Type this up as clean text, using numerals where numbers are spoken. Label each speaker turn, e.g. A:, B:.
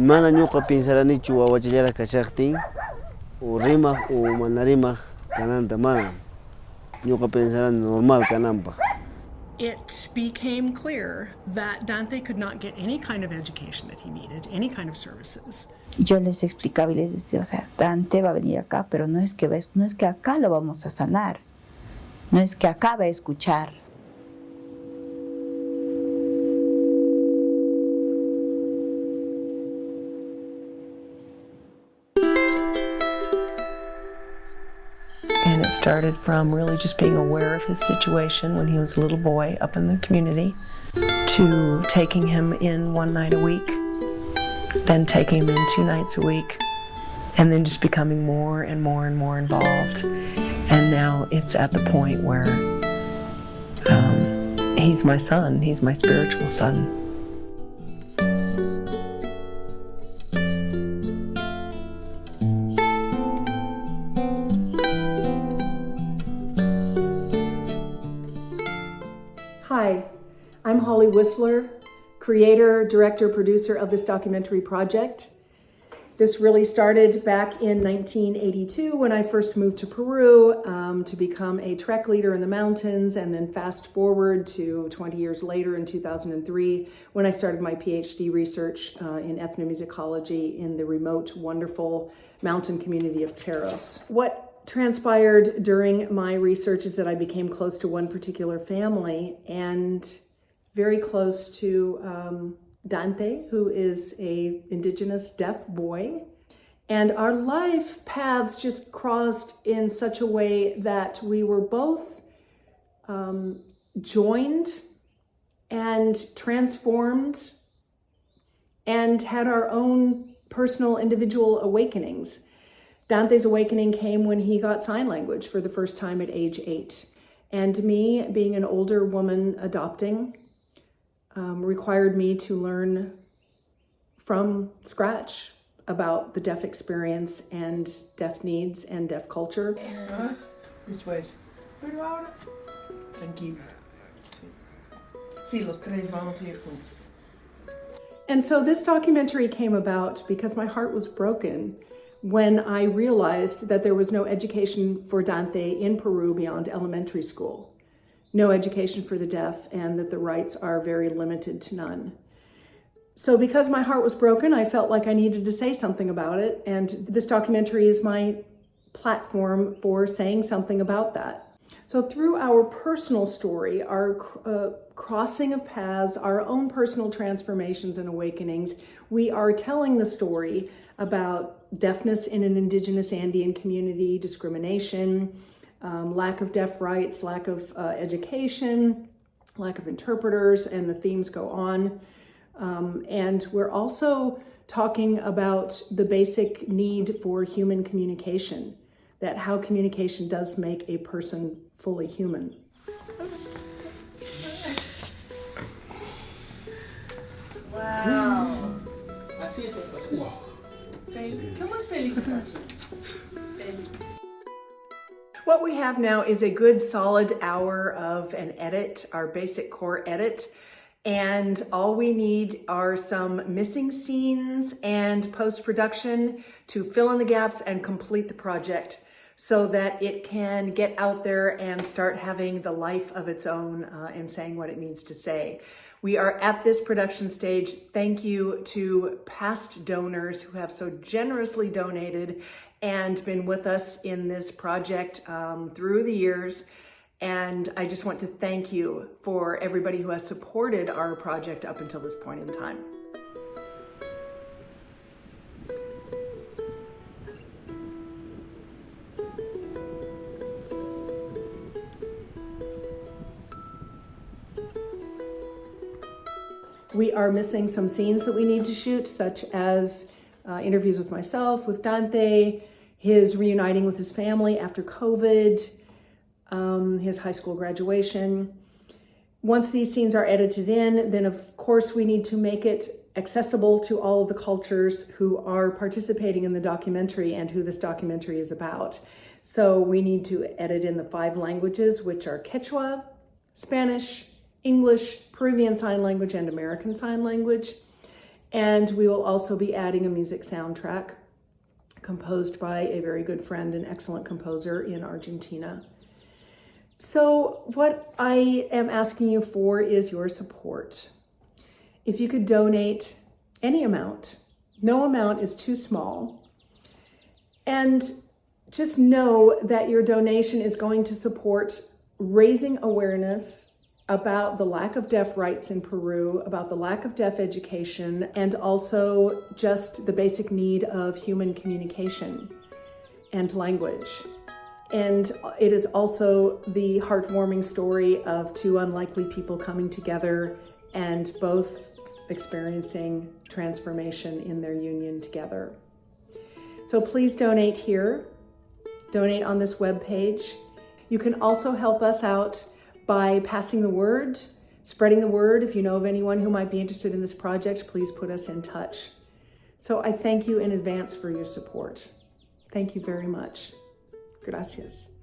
A: Mana ñuqa pensaranichu wawachillara kashaqtin o rimaq o mana rimaq kananta mana. Ñuqa pensarani normal kananpaq.
B: It became clear that Dante could not get any kind of education that he needed, any kind of services.
C: Yo les explicaba y les decía, o sea, Dante va a venir acá, pero no es que acá lo vamos a sanar, no es que acá va a escuchar.
D: And it started from really just being aware of his situation when he was a little boy up in the community, to taking him in one night a week, then taking him in 2 nights a week, and then just becoming more and more and more involved. And now it's at the point where he's my son, he's my spiritual son.
B: Hi, I'm Holly Whistler, creator, director, producer of this documentary project. This really started back in 1982 when I first moved to Peru to become a trek leader in the mountains, and then fast forward to 20 years later in 2003 when I started my PhD research in ethnomusicology in the remote, wonderful mountain community of Queros. What transpired during my research is that I became close to one particular family and very close to Dante, who is an indigenous deaf boy. And our life paths just crossed in such a way that we were both joined and transformed and had our own personal individual awakenings. Dante's awakening came when he got sign language for the first time at age 8. And me, being an older woman adopting, required me to learn from scratch about the deaf experience and deaf needs and deaf culture.
E: Después. Pero ahora. Tranquilo. Sí, los tres vamos a ir juntos.
B: And so this documentary came about because my heart was broken when I realized that there was no education for Dante in Peru beyond elementary school. No education for the deaf, and that the rights are very limited to none. So because my heart was broken, I felt like I needed to say something about it, and this documentary is my platform for saying something about that. So through our personal story, our crossing of paths, our own personal transformations and awakenings, we are telling the story about deafness in an indigenous Andean community, discrimination, lack of deaf rights, lack of education, lack of interpreters, and the themes go on. And we're also talking about the basic need for human communication, that how communication does make a person fully human.
E: Wow. Así es el proceso. ¿Cómo es felicitación?
B: What we have now is a good solid hour of an edit, our basic core edit. And all we need are some missing scenes and post-production to fill in the gaps and complete the project so that it can get out there and start having the life of its own and saying what it needs to say. We are at this production stage. Thank you to past donors who have so generously donated and been with us in this project through the years. And I just want to thank you for everybody who has supported our project up until this point in time. We are missing some scenes that we need to shoot, such as interviews with myself, with Dante, his reuniting with his family after COVID, his high school graduation. Once these scenes are edited in, then of course we need to make it accessible to all of the cultures who are participating in the documentary and who this documentary is about. So we need to edit in the 5 languages, which are Quechua, Spanish, English, Peruvian Sign Language, and American Sign Language. And we will also be adding a music soundtrack composed by a very good friend and excellent composer in Argentina. So what I am asking you for is your support. If you could donate any amount, no amount is too small, and just know that your donation is going to support raising awareness about the lack of deaf rights in Peru, about the lack of deaf education, and also just the basic need of human communication and language. And it is also the heartwarming story of two unlikely people coming together and both experiencing transformation in their union together. So please donate here, donate on this webpage. You can also help us out by passing the word, spreading the word. If you know of anyone who might be interested in this project, please put us in touch. So I thank you in advance for your support. Thank you very much. Gracias.